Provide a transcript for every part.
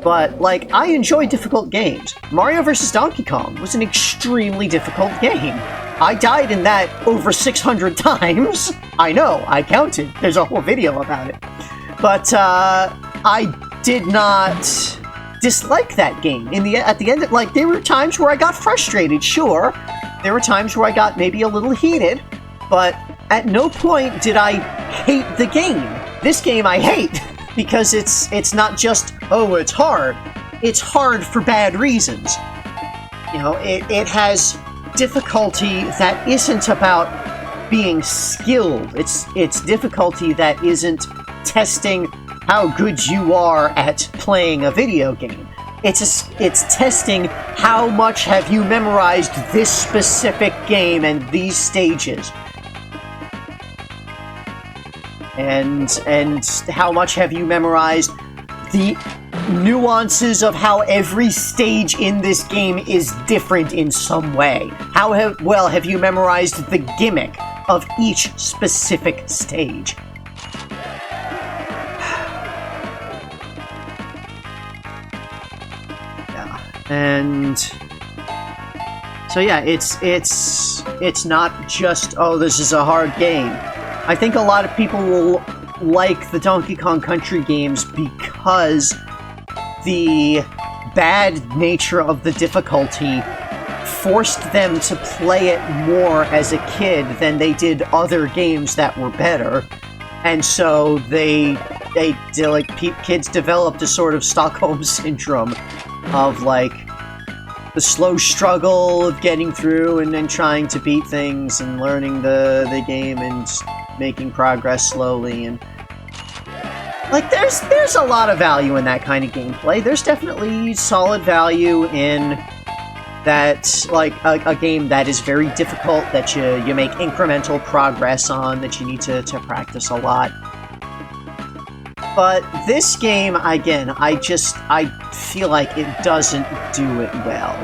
But, like, I enjoy difficult games. Mario vs. Donkey Kong was an extremely difficult game. I died in that over 600 times. I know, I counted. There's a whole video about it. But, I did not dislike that game. At the end, like, there were times where I got frustrated, sure. There were times where I got maybe a little heated, but at no point did I hate the game. This game I hate. Because it's not just, oh, it's hard. It's hard for bad reasons. You know, it has difficulty that isn't about being skilled. It's difficulty that isn't testing how good you are at playing a video game. It's testing how much have you memorized this specific game and these stages. And how much have you memorized the nuances of how every stage in this game is different in some way? How well have you memorized the gimmick of each specific stage? Yeah, and so yeah, it's not just, oh, this is a hard game. I think a lot of people will like the Donkey Kong Country games because the bad nature of the difficulty forced them to play it more as a kid than they did other games that were better. And so kids developed a sort of Stockholm syndrome of, like, the slow struggle of getting through and then trying to beat things and learning the game and making progress slowly. And like, there's a lot of value in that kind of gameplay. There's definitely solid value in that, like, a game that is very difficult, that you make incremental progress on, that you need to practice a lot. But this game, again, I feel like it doesn't do it well.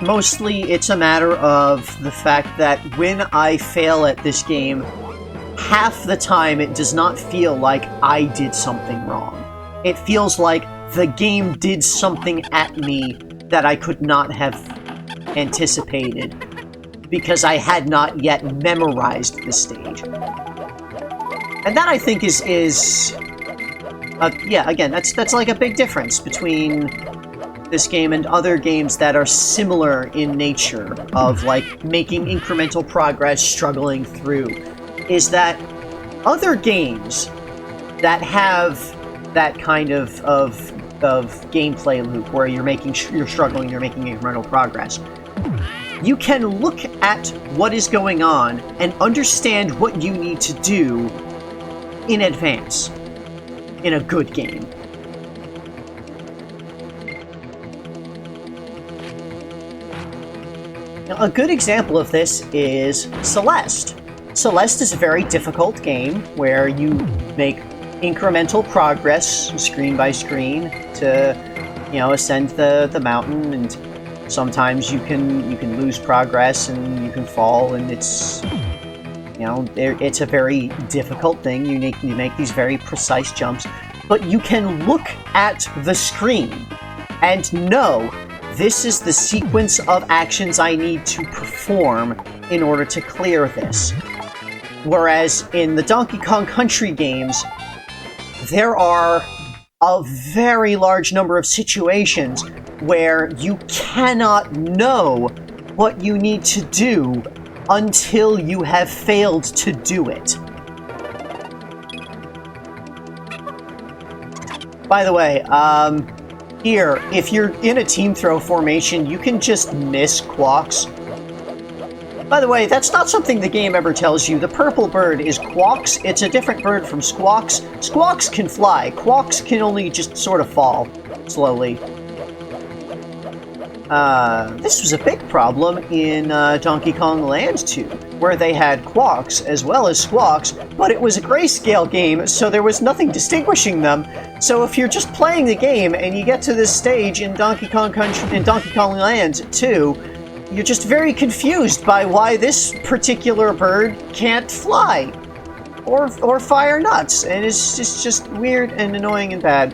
Mostly, it's a matter of the fact that when I fail at this game, half the time it does not feel like I did something wrong. It feels like the game did something at me that I could not have anticipated, because I had not yet memorized the stage. And that, I think, yeah, again, that's like a big difference between this game and other games that are similar in nature, of, like, making incremental progress, struggling through, is that other games that have that kind of gameplay loop where you're struggling, you're making incremental progress, you can look at what is going on and understand what you need to do in advance in a good game. Now, a good example of this is Celeste. Celeste is a very difficult game where you make incremental progress, screen by screen, to, you know, ascend the mountain, and sometimes you can lose progress and you can fall, and it's, you know, it's a very difficult thing. You make these very precise jumps, but you can look at the screen and know this is the sequence of actions I need to perform in order to clear this. Whereas in the Donkey Kong Country games, there are a very large number of situations where you cannot know what you need to do until you have failed to do it. By the way, here, if you're in a team throw formation, you can just miss Quawks. By the way, that's not something the game ever tells you. The purple bird is Quawks. It's a different bird from Squawks. Squawks can fly. Quawks can only just sort of fall slowly. This was a big problem in Donkey Kong Land 2, where they had Quawks as well as Squawks, but it was a grayscale game, so there was nothing distinguishing them. So if you're just playing the game and you get to this stage in Donkey Kong Land 2, you're just very confused by why this particular bird can't fly or fire nuts, and it's just weird and annoying and bad.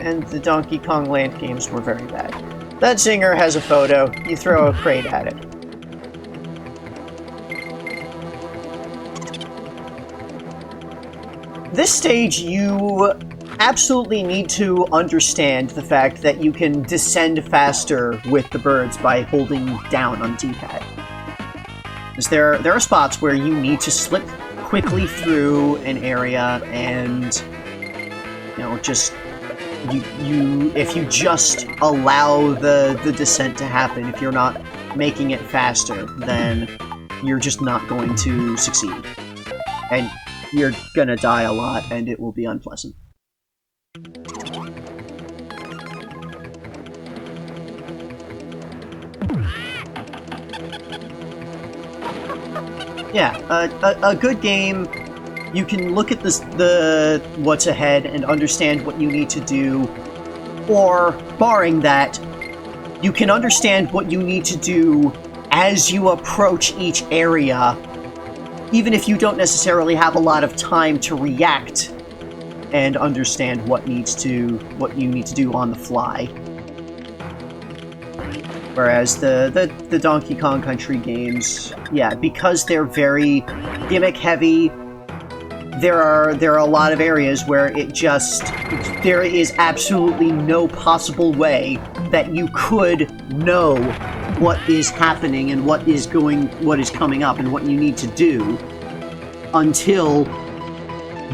And the Donkey Kong Land games were very bad. That zinger has a photo. You throw a crate at it. This stage, you absolutely need to understand the fact that you can descend faster with the birds by holding down on D-pad. Because there are spots where you need to slip quickly through an area and, you know, just if you just allow the descent to happen, if you're not making it faster, then you're just not going to succeed. And you're gonna die a lot, and it will be unpleasant. Yeah, a good game, you can look at the what's ahead and understand what you need to do, or, barring that, you can understand what you need to do as you approach each area, even if you don't necessarily have a lot of time to react and understand what you need to do on the fly. Whereas the Donkey Kong Country games, yeah, because they're very gimmick heavy, there are a lot of areas where there is absolutely no possible way that you could know what is happening and what is coming up and what you need to do until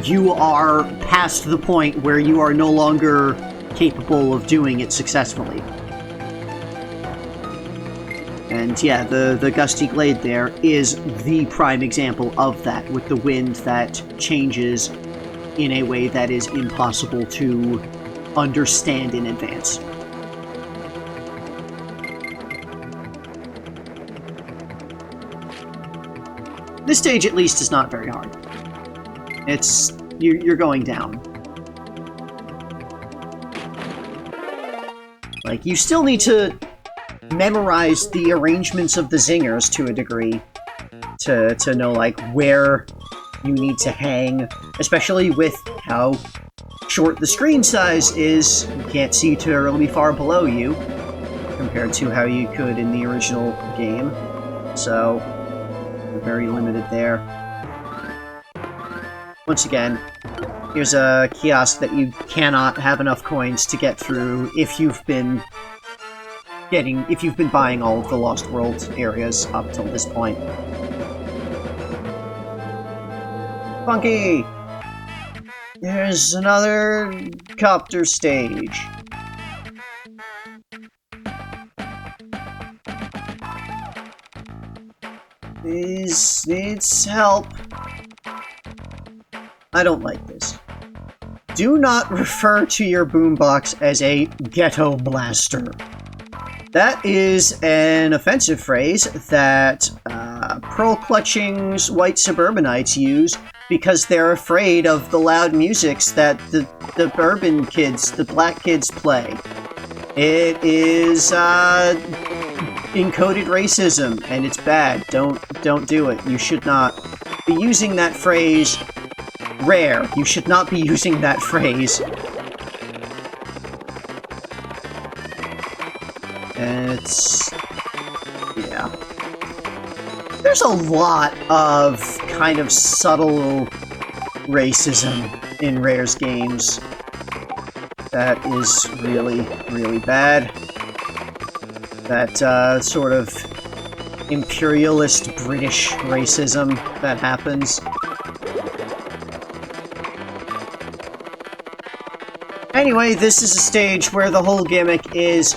you are past the point where you are no longer capable of doing it successfully. And yeah, the Gusty Glade there is the prime example of that, with the wind that changes in a way that is impossible to understand in advance. This stage, at least, is not very hard. You're going down. Like, you still need to memorize the arrangements of the zingers to a degree to know, like, where you need to hang, especially with how short the screen size is. You can't see terribly far below you compared to how you could in the original game, so you're very limited there. Once again, here's a kiosk that you cannot have enough coins to get through if you've been buying all of the Lost World areas up till this point. Funky! Here's another copter stage. This needs help. I don't like this. Do not refer to your boombox as a ghetto blaster. That is an offensive phrase that pearl-clutching white suburbanites use because they're afraid of the loud musics that the urban kids, the black kids, play. It is encoded racism, and it's bad. Don't do it. You should not be using that phrase. Rare. You should not be using that phrase. Yeah. There's a lot of kind of subtle racism in Rare's games that is really, really bad. That sort of imperialist British racism that happens. Anyway, this is a stage where the whole gimmick is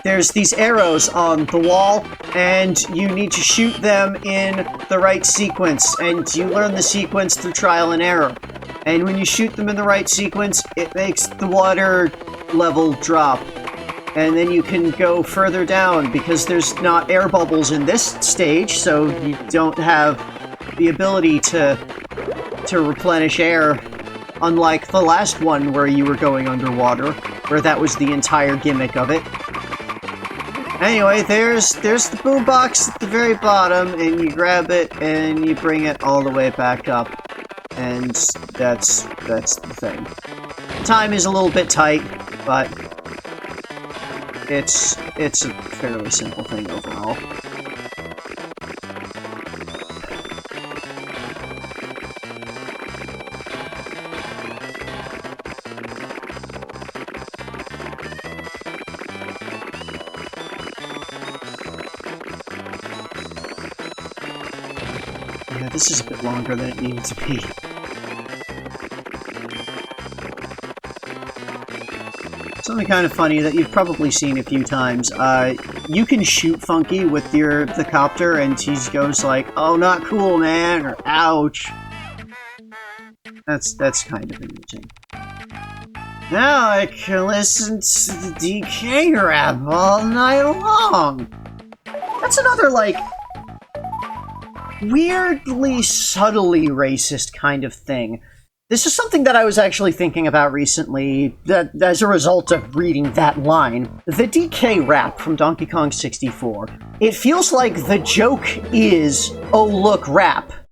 there's these arrows on the wall, and you need to shoot them in the right sequence, and you learn the sequence through trial and error. And when you shoot them in the right sequence, it makes the water level drop. And then you can go further down, because there's not air bubbles in this stage, so you don't have the ability to replenish air, unlike the last one where you were going underwater, where that was the entire gimmick of it. Anyway, there's the boombox at the very bottom, and you grab it and you bring it all the way back up, and that's the thing. Time is a little bit tight, but it's a fairly simple thing overall. Yeah, this is a bit longer than it needed to be. Something kind of funny that you've probably seen a few times. You can shoot Funky with the copter, and he goes like, "Oh, not cool, man," or "Ouch." That's kind of amusing. Now I can listen to the DK rap all night long. That's another, like, weirdly, subtly racist kind of thing. This is something that I was actually thinking about recently, that as a result of reading that line. The DK rap from Donkey Kong 64. It feels like the joke is, oh look, rap.